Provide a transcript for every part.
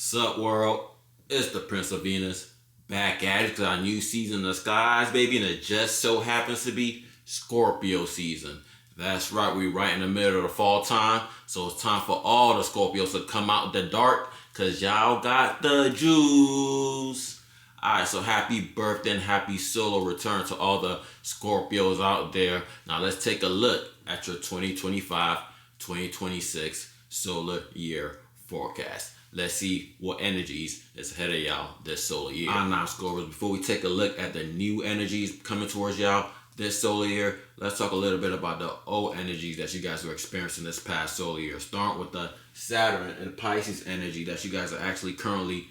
Sup world, it's the Prince of Venus, back at it with our new season of the skies, baby, and it just so happens to be Scorpio season. That's right, we're right in the middle of the fall time, so it's time for all the Scorpios to come out the dark, cause y'all got the juice. Alright, so happy birthday and happy solo return to all the Scorpios out there. Now let's take a look at your 2025-2026 solar year forecast. Let's see what energies is ahead of y'all this solar year. I'm not Scorpios. Before we take a look at the new energies coming towards y'all this solar year, let's talk a little bit about the old energies that you guys are experiencing this past solar year. Starting with the Saturn and Pisces energy that you guys are actually currently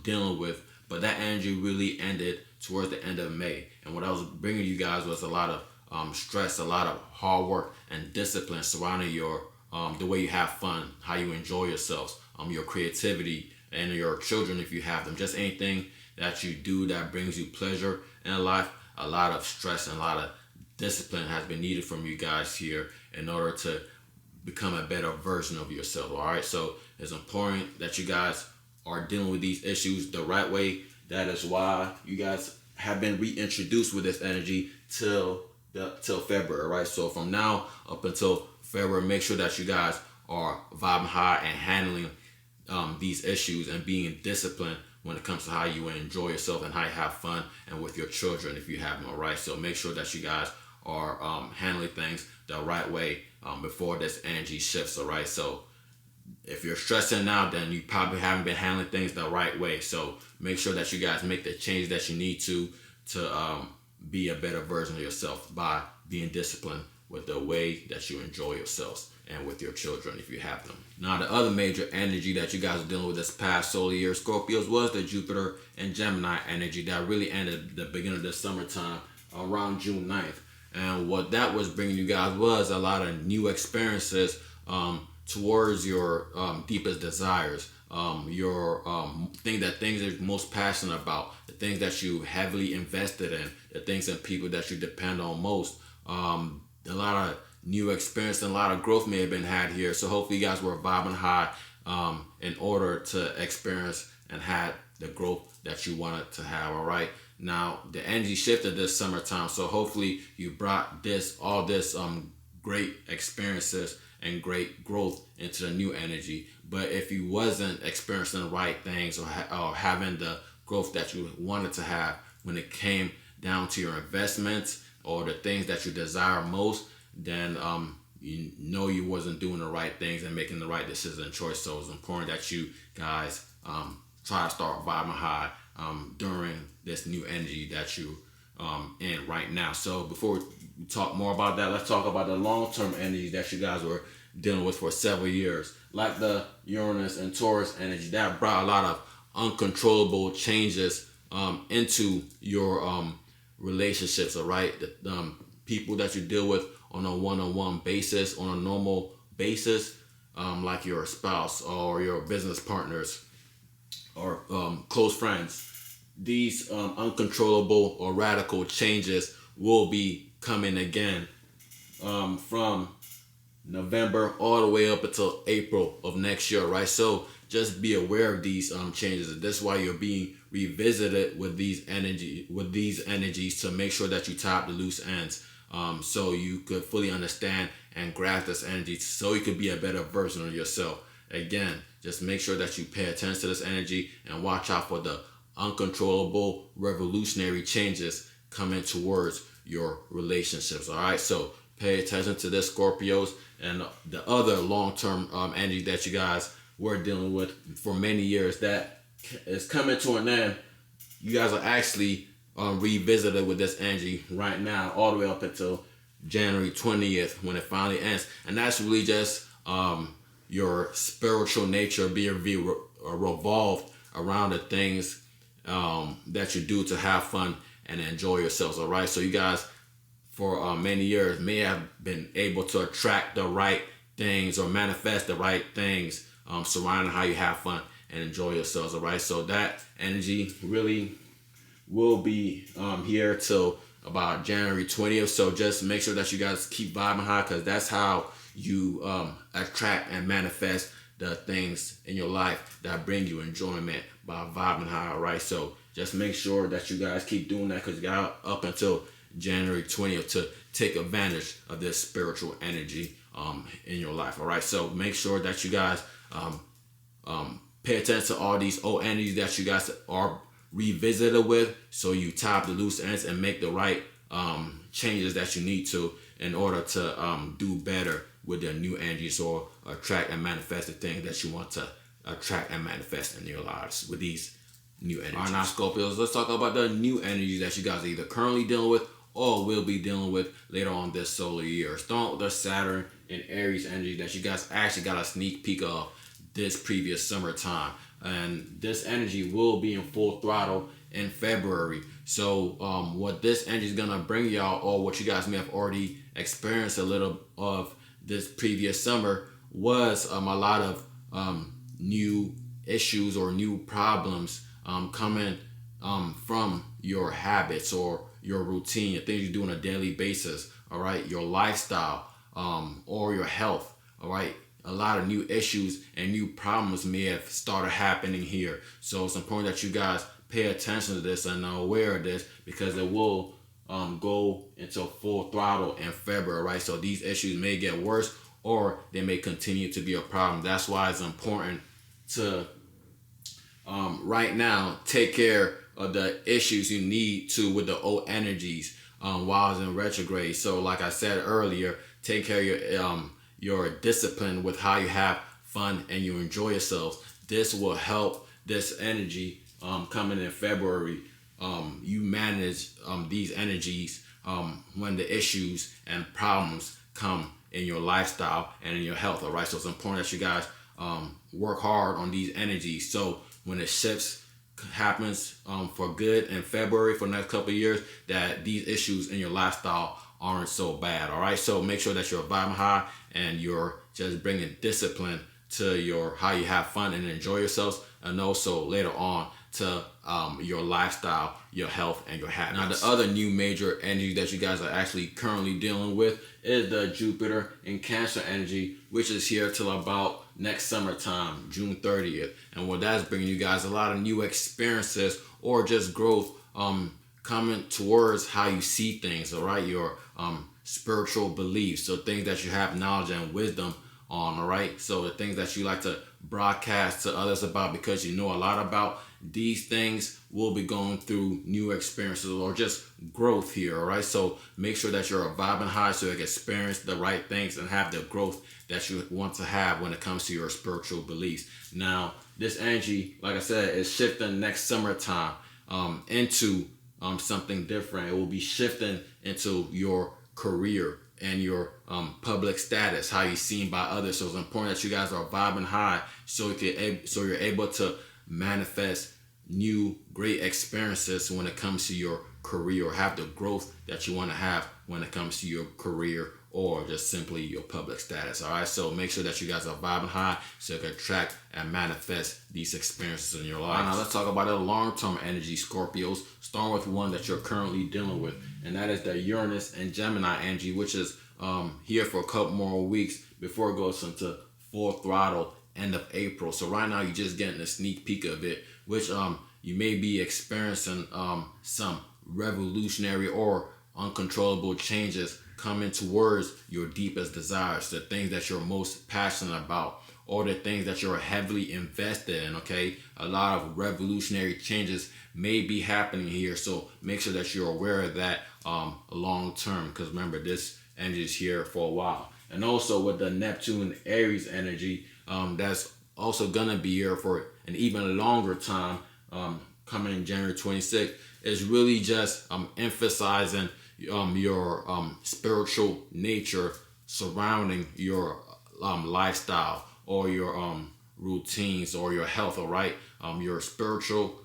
dealing with. But that energy really ended towards the end of May. And what I was bringing you guys was a lot of stress, a lot of hard work and discipline surrounding your the way you have fun, how you enjoy yourselves, your creativity, and your children if you have them. Just anything that you do that brings you pleasure in life. A lot of stress and a lot of discipline has been needed from you guys here in order to become a better version of yourself. All right, so it's important that you guys are dealing with these issues the right way. That is why you guys have been reintroduced with this energy till February, right? So from now up until February, make sure that you guys are vibing high and handling these issues and being disciplined when it comes to how you enjoy yourself and how you have fun and with your children if you have them, all right? So make sure that you guys are handling things the right way before this energy shifts, all right? So if you're stressing now, then you probably haven't been handling things the right way. So make sure that you guys make the change that you need to be a better version of yourself by being disciplined with the way that you enjoy yourselves and with your children if you have them. Now, the other major energy that you guys are dealing with this past solar year, Scorpios, was the Jupiter and Gemini energy that really ended the beginning of the summertime around June 9th. And what that was bringing you guys was a lot of new experiences towards your deepest desires, your things that you're most passionate about, the things that you heavily invested in, the things and people that you depend on most. A lot of new experience and a lot of growth may have been had here. So hopefully you guys were vibing high in order to experience and have the growth that you wanted to have, all right? Now, the energy shifted this summertime, so hopefully you brought all this great experiences and great growth into the new energy. But if you wasn't experiencing the right things or having the growth that you wanted to have when it came down to your investments or the things that you desire most, then you know you wasn't doing the right things and making the right decisions and choice. So it's important that you guys try to start vibing high during this new energy that you in right now. So before we talk more about that, let's talk about the long-term energy that you guys were dealing with for several years, like the Uranus and Taurus energy that brought a lot of uncontrollable changes into your relationships, all right? The people that you deal with on a one-on-one basis, on a normal basis, like your spouse or your business partners or close friends. These uncontrollable or radical changes will be coming again from November all the way up until April of next year, right? So just be aware of these changes. That's why you're being revisited with these energies to make sure that you tie up the loose ends, so you could fully understand and grasp this energy, so you could be a better version of yourself. Again, just make sure that you pay attention to this energy and watch out for the uncontrollable revolutionary changes coming towards your relationships. All right, so pay attention to this, Scorpios, and the other long-term energy that you guys were dealing with for many years that is coming to an end. You guys are actually revisited with this energy right now, all the way up until January 20th when it finally ends, and that's really just your spiritual nature being revolved around the things that you do to have fun and enjoy yourselves, all right? So you guys, for many years, may have been able to attract the right things or manifest the right things surrounding how you have fun and enjoy yourselves, all right? So that energy really will be here till about January 20th. So just make sure that you guys keep vibing high, because that's how you attract and manifest the things in your life that bring you enjoyment by vibing high, all right? So just make sure that you guys keep doing that, because you got up until January 20th to take advantage of this spiritual energy in your life, all right? So make sure that you guys pay attention to all these old energies that you guys are revisited with, so you tie up the loose ends and make the right changes that you need to in order to do better with the new energies, or attract and manifest the things that you want to attract and manifest in your lives with these new energies. All right, now Scorpios, let's talk about the new energies that you guys are either currently dealing with or will be dealing with later on this solar year. Starting with the Saturn and Aries energy that you guys actually got a sneak peek of this previous summertime. And this energy will be in full throttle in February. So what this energy is gonna bring y'all, or what you guys may have already experienced a little of this previous summer, was a lot of new issues or new problems coming from your habits or your routine, the things you do on a daily basis, all right, your lifestyle, or your health, all right. A lot of new issues and new problems may have started happening here. So it's important that you guys pay attention to this and are aware of this, because it will go into full throttle in February, right? So these issues may get worse, or they may continue to be a problem. That's why it's important to right now take care of the issues you need to with the old energies while it's in retrograde. So like I said earlier, take care of your discipline with how you have fun and you enjoy yourselves. This will help this energy coming in February. You manage these energies when the issues and problems come in your lifestyle and in your health, all right? So it's important that you guys work hard on these energies, so when the shifts happens for good in February for the next couple of years, that these issues in your lifestyle aren't so bad, all right? So make sure that you're vibing high and you're just bringing discipline to your how you have fun and enjoy yourselves, and also later on to your lifestyle, your health, and your habits. Now, the other new major energy that you guys are actually currently dealing with is the Jupiter in Cancer energy, which is here till about next summertime, June 30th. And what that's bringing you guys a lot of new experiences or just growth coming towards how you see things, all right? Your spiritual beliefs, so things that you have knowledge and wisdom on, all right? So the things that you like to broadcast to others about, because you know a lot about these things, will be going through new experiences or just growth here, all right? So make sure that you're vibing high so you can experience the right things and have the growth that you want to have when it comes to your spiritual beliefs. Now, this energy, like I said, is shifting next summertime into something different. It will be shifting into your career and your public status, how you're seen by others. So it's important that you guys are vibing high so you're able to manifest new great experiences when it comes to your career, or have the growth that you want to have when it comes to your career or just simply your public status, all right? So make sure that you guys are vibing high so you can attract and manifest these experiences in your life. Now let's talk about the long-term energy, Scorpios, starting with one that you're currently dealing with, and that is the Uranus and Gemini energy, which is here for a couple more weeks before it goes into full throttle end of April. So right now you're just getting a sneak peek of it, which you may be experiencing some revolutionary or uncontrollable changes coming towards your deepest desires, the things that you're most passionate about, or the things that you're heavily invested in, okay? A lot of revolutionary changes may be happening here, so make sure that you're aware of that long term, because remember, this energy is here for a while. And also with the Neptune Aries energy, that's also gonna be here for an even longer time, coming in January 26th, is really just emphasizing your spiritual nature surrounding your lifestyle or your routines or your health, all right? Your spiritual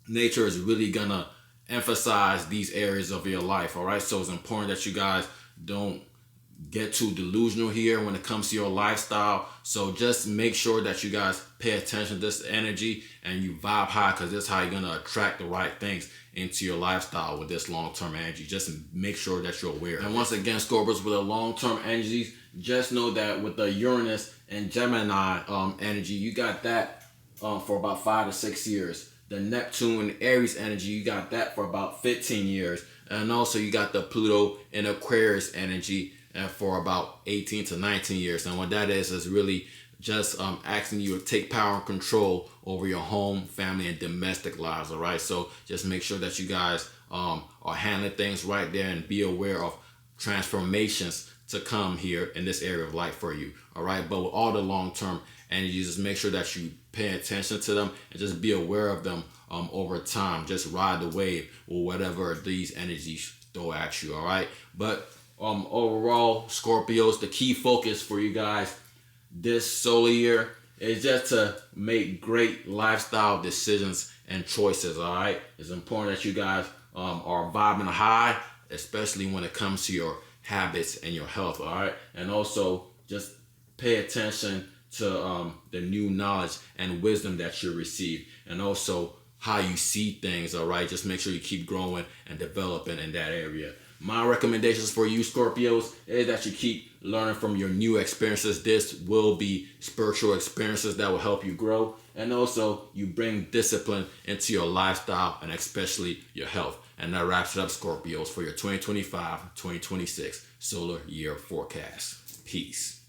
nature is really gonna emphasize these areas of your life, all right? So it's important that you guys don't get too delusional here when it comes to your lifestyle. So just make sure that you guys pay attention to this energy and you vibe high, because this is how you're going to attract the right things into your lifestyle with this long-term energy. Just make sure that you're aware. And once again, Scorpios, with the long-term energies just know that with the Uranus and Gemini energy, you got that for about 5 to 6 years. The Neptune and Aries energy, you got that for about 15 years. And also you got the Pluto and Aquarius energy for about 18 to 19 years. And what that is really just asking you to take power and control over your home, family, and domestic lives. All right. So just make sure that you guys are handling things right there and be aware of transformations to come here in this area of life for you. All right. But with all the long-term energies, just make sure that you pay attention to them and just be aware of them over time. Just ride the wave or whatever these energies throw at you. All right. But overall, Scorpios, the key focus for you guys this solar year is just to make great lifestyle decisions and choices. All right. It's important that you guys are vibing high, especially when it comes to your habits and your health. All right. And also just pay attention to the new knowledge and wisdom that you receive, and also how you see things. All right. Just make sure you keep growing and developing in that area. My recommendations for you, Scorpios, is that you keep learning from your new experiences. This will be spiritual experiences that will help you grow. And also, you bring discipline into your lifestyle and especially your health. And that wraps it up, Scorpios, for your 2025-2026 solar year forecast. Peace.